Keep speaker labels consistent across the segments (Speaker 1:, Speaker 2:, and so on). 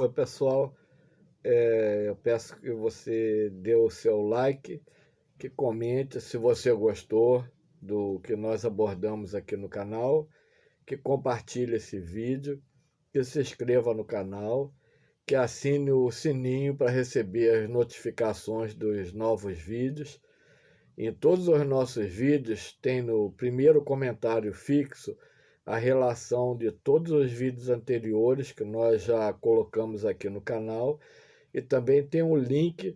Speaker 1: Oi, pessoal. Eu peço que você dê o seu like, que comente se você gostou do que nós abordamos aqui no canal, que compartilhe esse vídeo, que se inscreva no canal, que assine o sininho para receber as notificações dos novos vídeos. Em todos os nossos vídeos tem no primeiro comentário fixo a relação de todos os vídeos anteriores que nós já colocamos aqui no canal, e também tem um link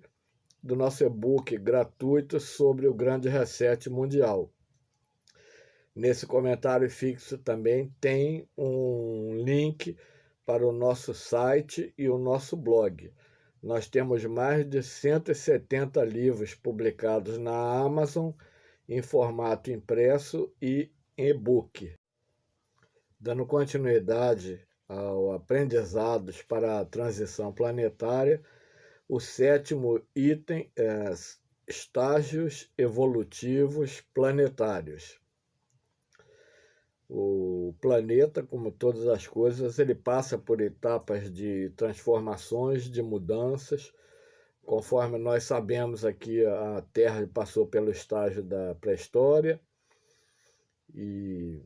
Speaker 1: do nosso e-book gratuito sobre o Grande Reset Mundial. Nesse comentário fixo também tem um link para o nosso site e o nosso blog. Nós temos mais de 170 livros publicados na Amazon em formato impresso e e-book. Dando continuidade ao Aprendizados para a Transição Planetária, o 7º item é Estágios Evolutivos Planetários. O planeta, como todas as coisas, ele passa por etapas de transformações, de mudanças. Conforme nós sabemos aqui, a Terra passou pelo estágio da pré-história e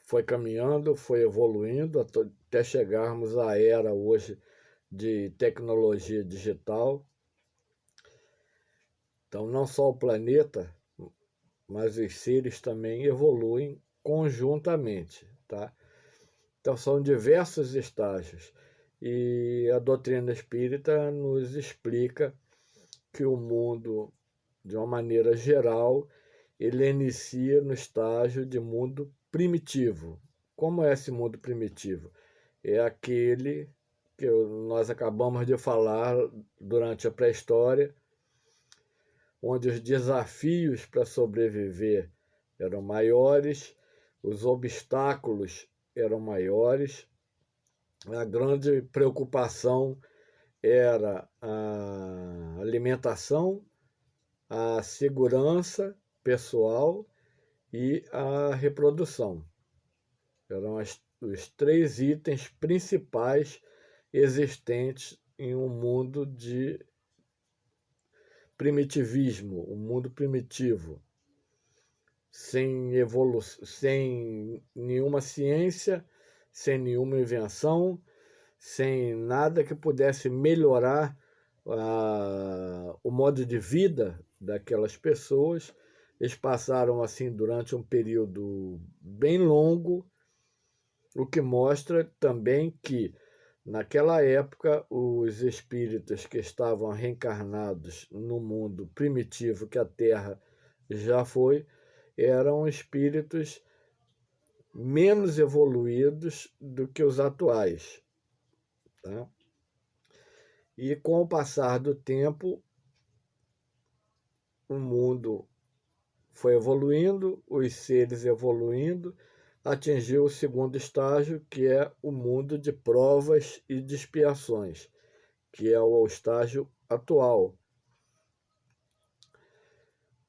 Speaker 1: foi caminhando, foi evoluindo até chegarmos à era hoje de tecnologia digital. Então, não só o planeta, mas os seres também evoluem conjuntamente, tá? Então, são diversos estágios. E a doutrina espírita nos explica que o mundo, de uma maneira geral, ele inicia no estágio de mundo primitivo. Como é esse mundo primitivo? É aquele que nós acabamos de falar durante a pré-história, onde os desafios para sobreviver eram maiores, os obstáculos eram maiores, a grande preocupação era a alimentação, a segurança pessoal e a reprodução. Eram os 3 itens principais existentes em um mundo de primitivismo, um mundo primitivo, sem sem nenhuma ciência, sem nenhuma invenção, sem nada que pudesse melhorar o modo de vida daquelas pessoas. Eles passaram assim durante um período bem longo, o que mostra também que, naquela época, os espíritos que estavam reencarnados no mundo primitivo que a Terra já foi, eram espíritos menos evoluídos do que os atuais, tá? E com o passar do tempo, o mundo foi evoluindo, os seres evoluindo, atingiu o 2º estágio, que é o mundo de provas e de expiações, que é o estágio atual.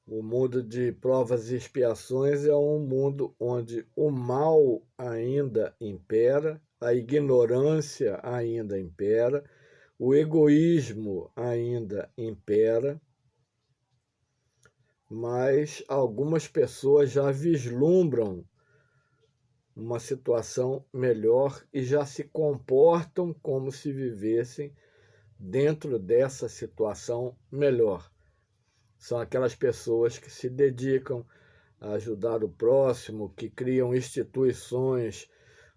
Speaker 1: O mundo de provas e expiações é um mundo onde o mal ainda impera, a ignorância ainda impera, o egoísmo ainda impera, mas algumas pessoas já vislumbram uma situação melhor e já se comportam como se vivessem dentro dessa situação melhor. São aquelas pessoas que se dedicam a ajudar o próximo, que criam instituições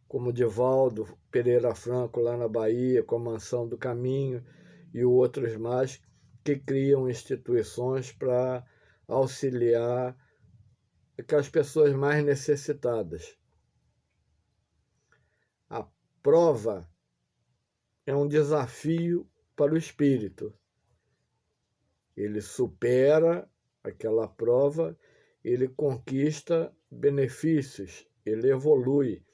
Speaker 1: como Divaldo Pereira Franco lá na Bahia, com a Mansão do Caminho, e outros mais, que criam instituições para auxiliar aquelas pessoas mais necessitadas. A prova é um desafio para o espírito. Ele supera aquela prova, ele conquista benefícios, ele evolui.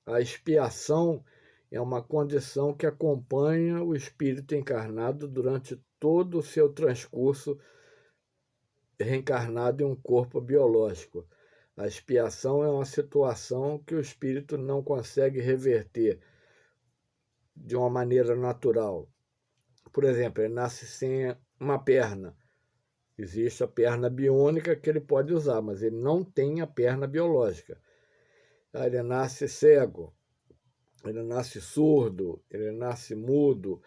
Speaker 1: A expiação é uma condição que acompanha o espírito encarnado durante todo o seu transcurso reencarnado em um corpo biológico. A expiação é uma situação que o espírito não consegue reverter de uma maneira natural. Por exemplo, ele nasce sem uma perna. Existe a perna biônica que ele pode usar, mas ele não tem a perna biológica. Ele nasce cego, ele nasce surdo, ele nasce mudo,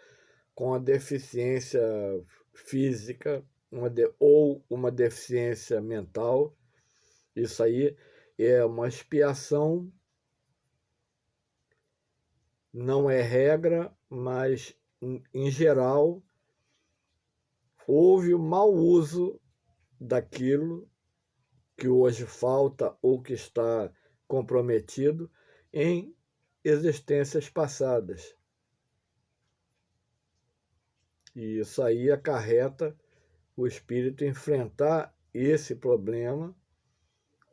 Speaker 1: com a deficiência física ou uma deficiência mental. Isso aí é uma expiação, não é regra, mas, em geral, houve o mau uso daquilo que hoje falta ou que está comprometido em existências passadas. E isso aí acarreta o espírito enfrentar esse problema,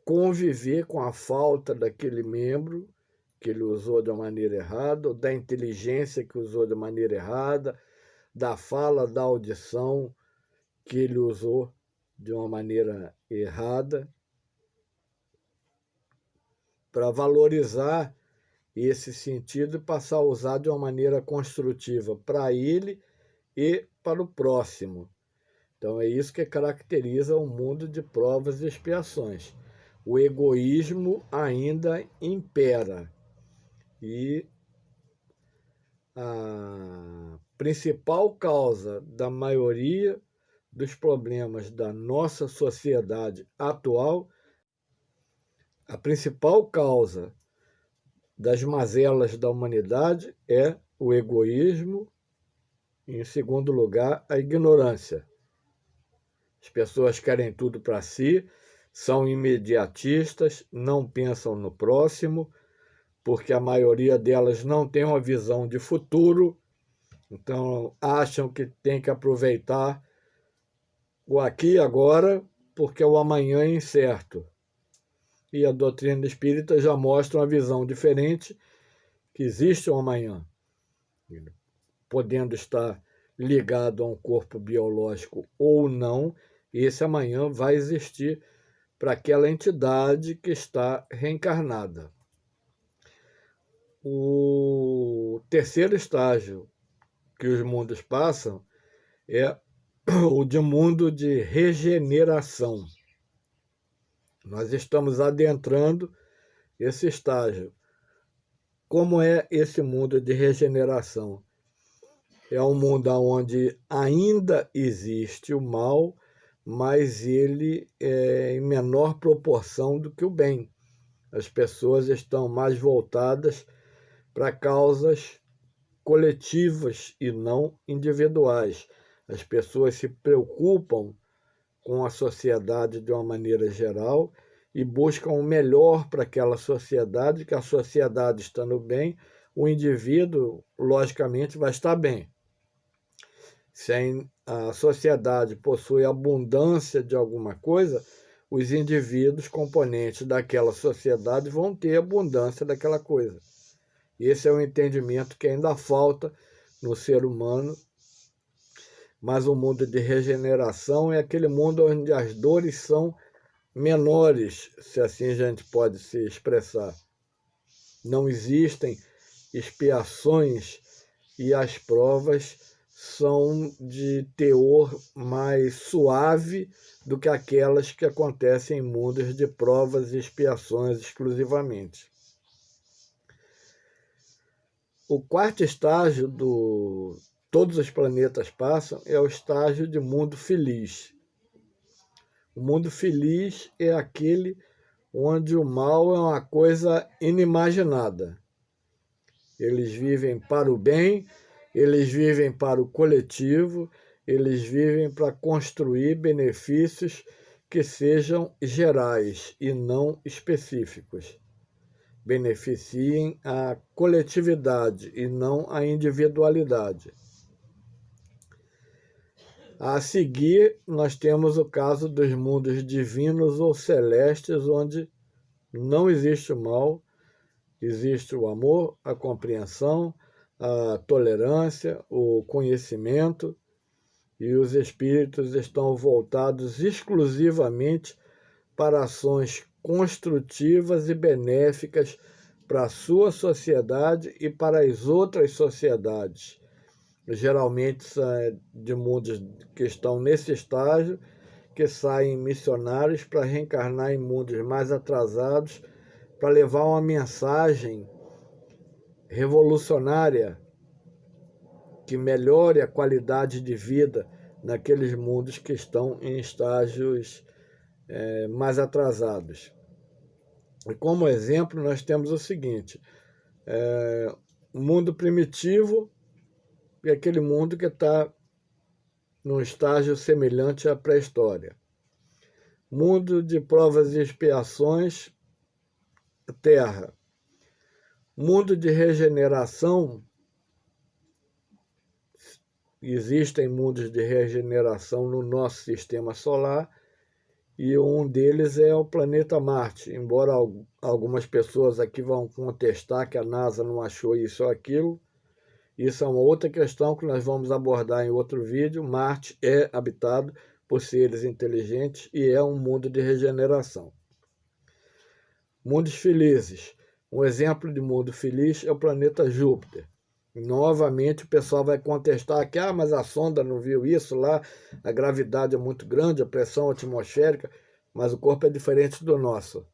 Speaker 1: conviver com a falta daquele membro que ele usou de uma maneira errada, ou da inteligência que usou de maneira errada, da fala, da audição que ele usou de uma maneira errada, para valorizar esse sentido e passar a usar de uma maneira construtiva para ele e para o próximo. Então é isso que caracteriza o mundo de provas e expiações. O egoísmo ainda impera. E a principal causa da maioria dos problemas da nossa sociedade atual, a principal causa das mazelas da humanidade é o egoísmo e, em segundo lugar, a ignorância. As pessoas querem tudo para si, são imediatistas, não pensam no próximo, porque a maioria delas não tem uma visão de futuro, então acham que tem que aproveitar o aqui e agora, porque o amanhã é incerto. E a doutrina espírita já mostra uma visão diferente, que existe um amanhã, podendo estar ligado a um corpo biológico ou não, esse amanhã vai existir para aquela entidade que está reencarnada. O terceiro estágio que os mundos passam é o de mundo de regeneração. Nós estamos adentrando esse estágio. Como é esse mundo de regeneração? É um mundo onde ainda existe o mal, mas ele é em menor proporção do que o bem. As pessoas estão mais voltadas para causas coletivas e não individuais. As pessoas se preocupam com a sociedade de uma maneira geral e buscam o melhor para aquela sociedade, que a sociedade estando bem, o indivíduo, logicamente, vai estar bem. Se a sociedade possui abundância de alguma coisa, os indivíduos componentes daquela sociedade vão ter abundância daquela coisa. Esse é o entendimento que ainda falta no ser humano, mas o mundo de regeneração é aquele mundo onde as dores são menores, se assim a gente pode se expressar. Não existem expiações e as provas são de teor mais suave do que aquelas que acontecem em mundos de provas e expiações exclusivamente. O quarto estágio do todos os planetas passam é o estágio de mundo feliz. O mundo feliz é aquele onde o mal é uma coisa inimaginada. Eles vivem para o bem, eles vivem para o coletivo, eles vivem para construir benefícios que sejam gerais e não específicos. Beneficiem a coletividade e não a individualidade. A seguir, nós temos o caso dos mundos divinos ou celestes, onde não existe o mal, existe o amor, a compreensão, a tolerância, o conhecimento, e os espíritos estão voltados exclusivamente para ações construtivas e benéficas para a sua sociedade e para as outras sociedades. Geralmente são de mundos que estão nesse estágio, que saem missionários para reencarnar em mundos mais atrasados, para levar uma mensagem revolucionária que melhore a qualidade de vida naqueles mundos que estão em estágios mais atrasados. E como exemplo, nós temos o seguinte: o mundo primitivo é aquele mundo que está num estágio semelhante à pré-história. Mundo de provas e expiações, Terra. Mundo de regeneração, existem mundos de regeneração no nosso sistema solar, e um deles é o planeta Marte, embora algumas pessoas aqui vão contestar que a NASA não achou isso ou aquilo. Isso é uma outra questão que nós vamos abordar em outro vídeo. Marte é habitado por seres inteligentes e é um mundo de regeneração. Mundos felizes. Um exemplo de mundo feliz é o planeta Júpiter. Novamente o pessoal vai contestar que mas a sonda não viu isso lá, a gravidade é muito grande, a pressão atmosférica, mas o corpo é diferente do nosso.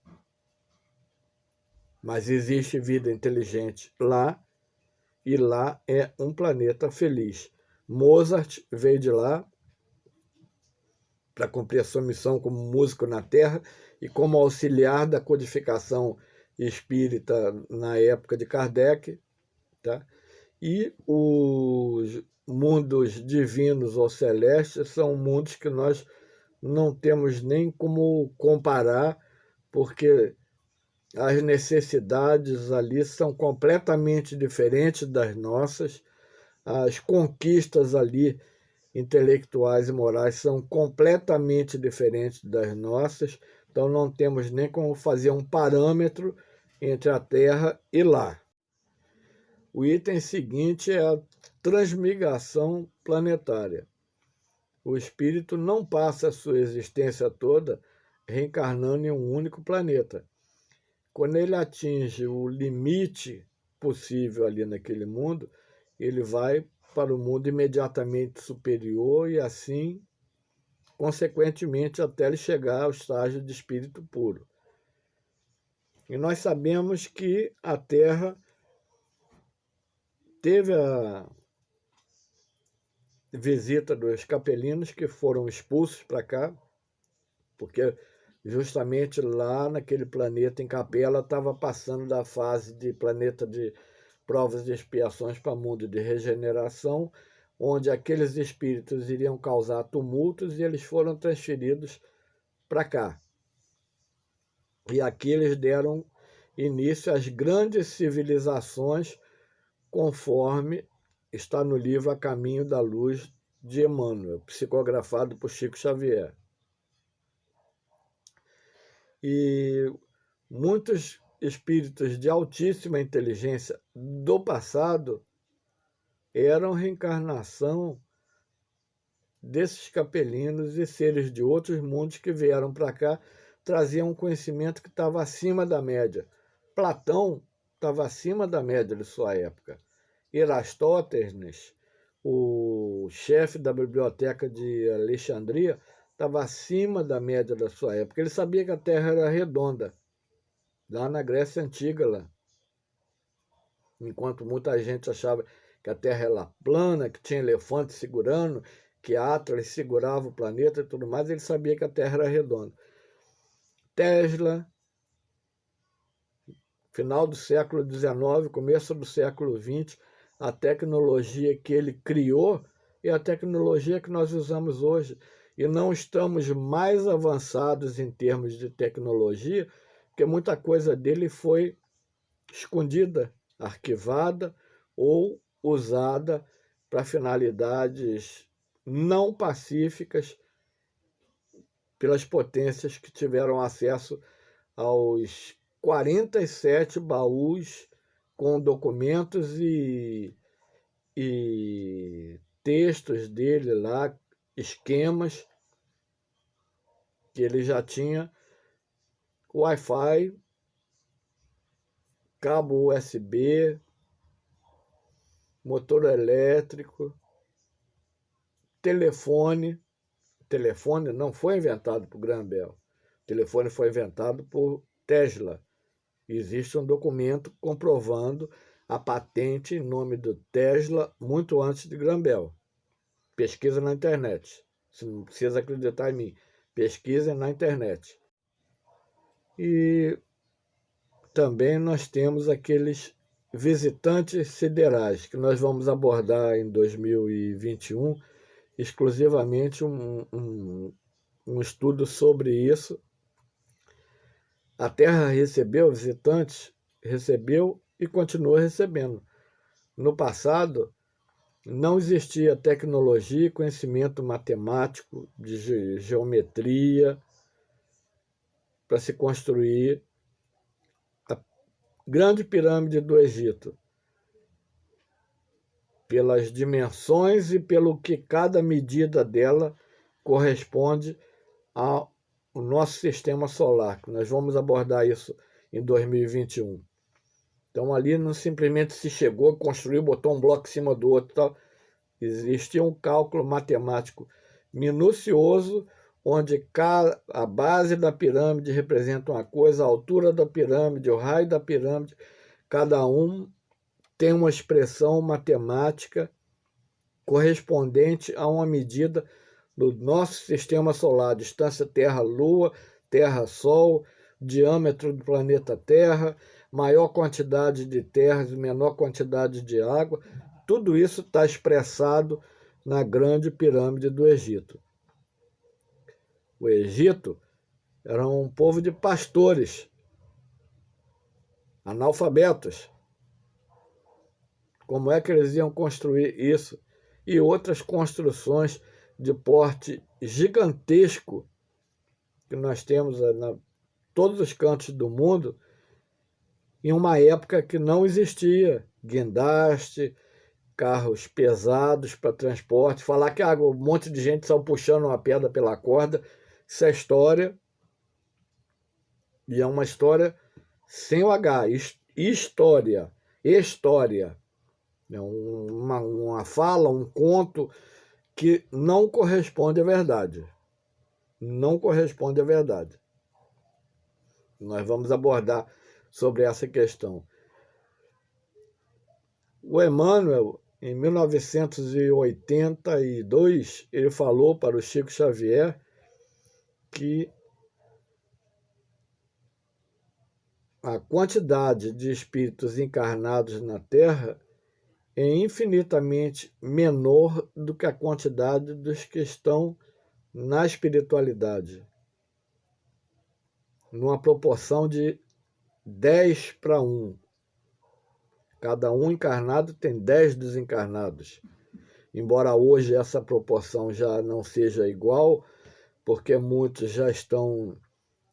Speaker 1: Mas existe vida inteligente lá, e lá é um planeta feliz. Mozart veio de lá para cumprir a sua missão como músico na Terra e como auxiliar da codificação espírita na época de Kardec, tá? E os mundos divinos ou celestes são mundos que nós não temos nem como comparar, porque as necessidades ali são completamente diferentes das nossas, as conquistas ali intelectuais e morais são completamente diferentes das nossas, então não temos nem como fazer um parâmetro entre a Terra e lá. O item seguinte é a transmigração planetária. O espírito não passa a sua existência toda reencarnando em um único planeta. Quando ele atinge o limite possível ali naquele mundo, ele vai para o mundo imediatamente superior e assim, consequentemente, até ele chegar ao estágio de espírito puro. E nós sabemos que a Terra teve a visita dos capelinos que foram expulsos para cá, porque justamente lá naquele planeta em Capela estava passando da fase de planeta de provas e expiações para mundo de regeneração, onde aqueles espíritos iriam causar tumultos e eles foram transferidos para cá. E aqui eles deram início às grandes civilizações, conforme está no livro A Caminho da Luz de Emmanuel, psicografado por Chico Xavier. E muitos espíritos de altíssima inteligência do passado eram reencarnação desses capelinos e seres de outros mundos que vieram para cá, traziam um conhecimento que estava acima da média. Platão estava acima da média de sua época. Erastótenes, o chefe da biblioteca de Alexandria, estava acima da média da sua época. Ele sabia que a Terra era redonda, lá na Grécia Antiga, lá. Enquanto muita gente achava que a Terra era plana, que tinha elefante segurando, que Atlas segurava o planeta e tudo mais, ele sabia que a Terra era redonda. Tesla, final do século XIX, começo do século XX, a tecnologia que ele criou é a tecnologia que nós usamos hoje. E não estamos mais avançados em termos de tecnologia, porque muita coisa dele foi escondida, arquivada ou usada para finalidades não pacíficas pelas potências que tiveram acesso aos 47 baús com documentos e textos dele lá, esquemas, que ele já tinha Wi-Fi cabo USB, motor elétrico, telefone. O telefone não foi inventado por Graham Bell. O telefone foi inventado por Tesla. Existe um documento comprovando a patente em nome do Tesla muito antes de Graham Bell. Pesquisa na internet. Você não precisa acreditar em mim. Pesquisa na internet. E também nós temos aqueles visitantes siderais, que nós vamos abordar em 2021, exclusivamente um estudo sobre isso. A Terra recebeu visitantes, recebeu e continua recebendo. No passado, não existia tecnologia e conhecimento matemático de geometria para se construir a grande pirâmide do Egito, pelas dimensões e pelo que cada medida dela corresponde ao nosso sistema solar. Nós vamos abordar isso em 2021. Então, ali não simplesmente se chegou, construiu, botou um bloco em cima do outro. Tal. Existia um cálculo matemático minucioso, onde a base da pirâmide representa uma coisa, a altura da pirâmide, o raio da pirâmide, cada um tem uma expressão matemática correspondente a uma medida do nosso sistema solar, distância Terra-Lua, Terra-Sol, diâmetro do planeta Terra, maior quantidade de terras e menor quantidade de água. Tudo isso está expressado na grande pirâmide do Egito. O Egito era um povo de pastores, analfabetos. Como é que eles iam construir isso? E outras construções de porte gigantesco que nós temos em todos os cantos do mundo, em uma época que não existia guindaste, carros pesados para transporte. Falar que um monte de gente saiu puxando uma pedra pela corda, isso é história, e é uma história sem o H, história. É uma fala, um conto que não corresponde à verdade. Não corresponde à verdade. Nós vamos abordar sobre essa questão. O Emmanuel, em 1982, ele falou para o Chico Xavier que a quantidade de espíritos encarnados na Terra é infinitamente menor do que a quantidade dos que estão na espiritualidade, numa proporção de 10:1. Cada um encarnado tem 10 desencarnados. Embora hoje essa proporção já não seja igual, porque muitos já estão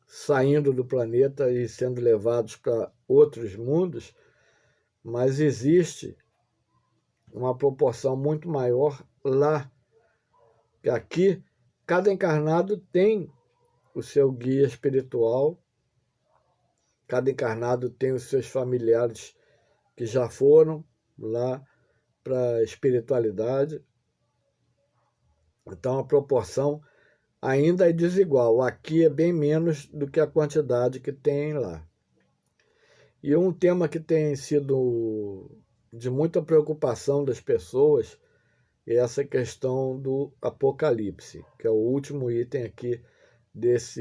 Speaker 1: saindo do planeta e sendo levados para outros mundos, mas existe uma proporção muito maior lá. Aqui, cada encarnado tem o seu guia espiritual, cada encarnado tem os seus familiares que já foram lá para a espiritualidade. Então, a proporção ainda é desigual. Aqui é bem menos do que a quantidade que tem lá. E um tema que tem sido de muita preocupação das pessoas é essa questão do Apocalipse, que é o último item aqui dessa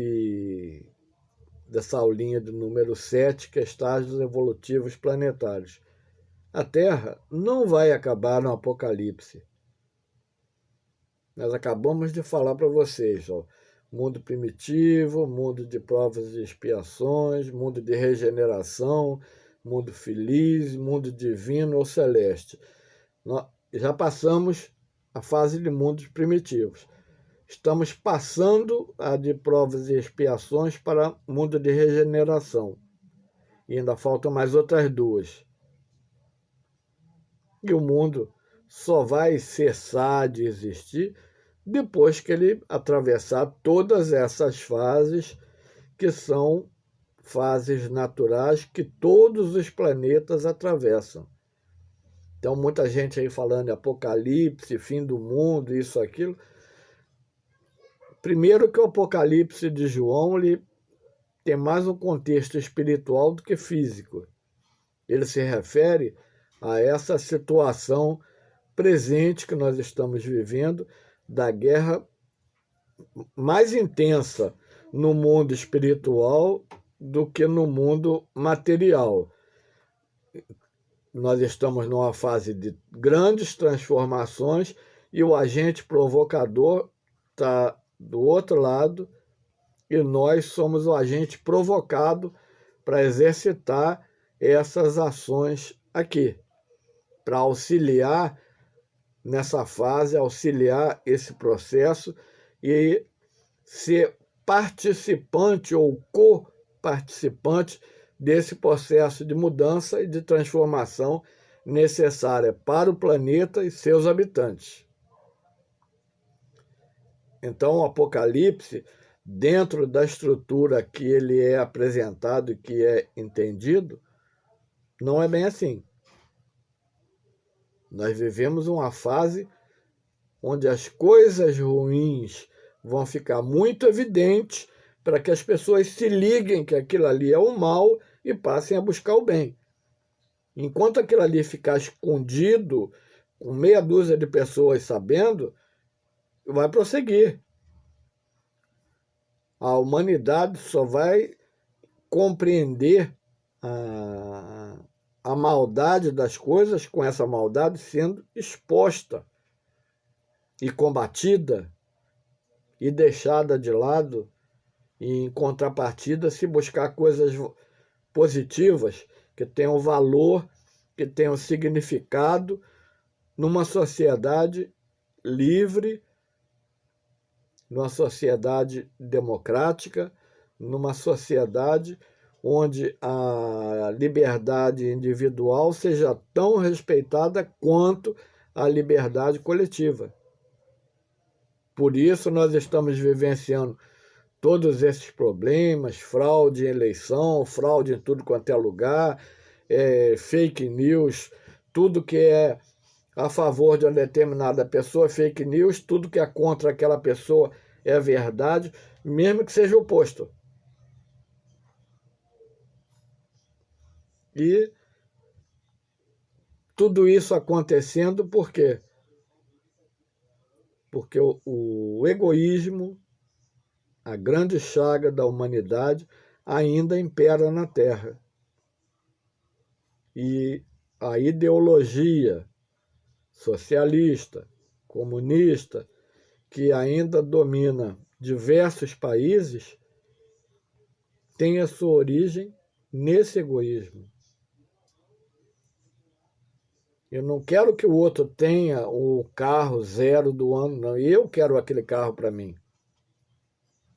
Speaker 1: aulinha do número 7, que é estágios evolutivos planetários. A Terra não vai acabar no Apocalipse. Nós acabamos de falar para vocês, mundo primitivo, mundo de provas e expiações, mundo de regeneração, mundo feliz, mundo divino ou celeste. Nós já passamos a fase de mundos primitivos. Estamos passando a de provas e expiações para mundo de regeneração. E ainda faltam mais outras duas. E o mundo só vai cessar de existir depois que ele atravessar todas essas fases que são fases naturais que todos os planetas atravessam. Então, muita gente aí falando em apocalipse, fim do mundo, isso, aquilo. Primeiro que o Apocalipse de João ele tem mais um contexto espiritual do que físico. Ele se refere a essa situação presente que nós estamos vivendo, da guerra mais intensa no mundo espiritual do que no mundo material. Nós estamos numa fase de grandes transformações e o agente provocador está do outro lado e nós somos o agente provocado para exercitar essas ações aqui, para auxiliar nessa fase, auxiliar esse processo e ser participante ou co-participante desse processo de mudança e de transformação necessária para o planeta e seus habitantes. Então, o Apocalipse, dentro da estrutura que ele é apresentado e que é entendido, não é bem assim. Nós vivemos uma fase onde as coisas ruins vão ficar muito evidentes para que as pessoas se liguem que aquilo ali é o mal e passem a buscar o bem. Enquanto aquilo ali ficar escondido, com meia dúzia de pessoas sabendo, vai prosseguir. A humanidade só vai compreender a maldade das coisas com essa maldade sendo exposta e combatida e deixada de lado, e em contrapartida se buscar coisas positivas que tenham valor, que tenham significado numa sociedade livre, numa sociedade democrática, numa sociedade onde a liberdade individual seja tão respeitada quanto a liberdade coletiva. Por isso nós estamos vivenciando todos esses problemas, fraude em eleição, fraude em tudo quanto é lugar, fake news, tudo que é a favor de uma determinada pessoa é fake news, tudo que é contra aquela pessoa é verdade, mesmo que seja oposto. E tudo isso acontecendo por quê? Porque o egoísmo, a grande chaga da humanidade, ainda impera na Terra. E a ideologia socialista, comunista, que ainda domina diversos países, tem a sua origem nesse egoísmo. Eu não quero que o outro tenha o carro zero do ano, não. Eu quero aquele carro para mim.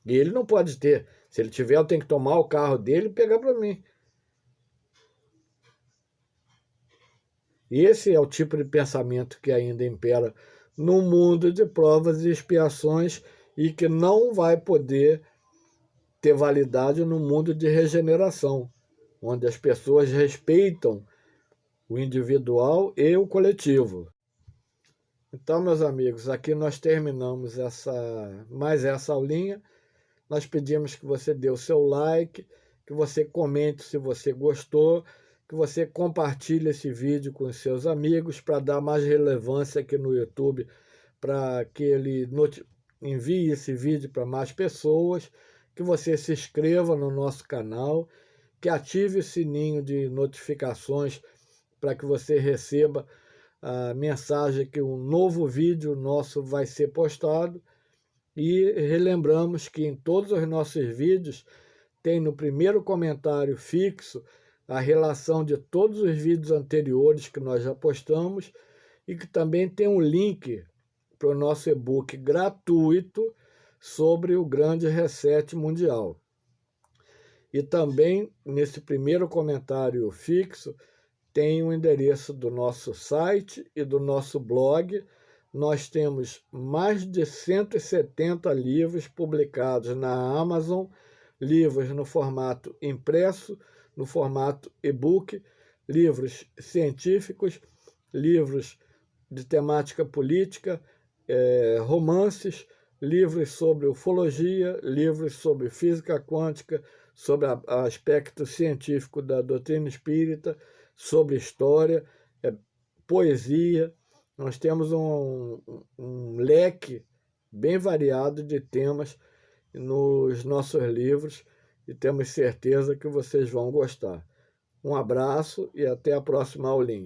Speaker 1: E ele não pode ter. Se ele tiver, eu tenho que tomar o carro dele e pegar para mim. Esse é o tipo de pensamento que ainda impera no mundo de provas e expiações e que não vai poder ter validade no mundo de regeneração, onde as pessoas respeitam o individual e o coletivo. Então, meus amigos, aqui nós terminamos mais essa aulinha. Nós pedimos que você dê o seu like, que você comente se você gostou, que você compartilhe esse vídeo com os seus amigos para dar mais relevância aqui no YouTube, para que ele envie esse vídeo para mais pessoas, que você se inscreva no nosso canal, que ative o sininho de notificações para que você receba a mensagem que um novo vídeo nosso vai ser postado. E relembramos que em todos os nossos vídeos tem no primeiro comentário fixo a relação de todos os vídeos anteriores que nós já postamos e que também tem um link para o nosso e-book gratuito sobre o Grande Reset Mundial. E também nesse primeiro comentário fixo tem o endereço do nosso site e do nosso blog. Nós temos mais de 170 livros publicados na Amazon, livros no formato impresso, no formato e-book, livros científicos, livros de temática política, romances, livros sobre ufologia, livros sobre física quântica, sobre aspecto científico da doutrina espírita, sobre história, poesia. Nós temos um leque bem variado de temas nos nossos livros e temos certeza que vocês vão gostar. Um abraço e até a próxima aulinha.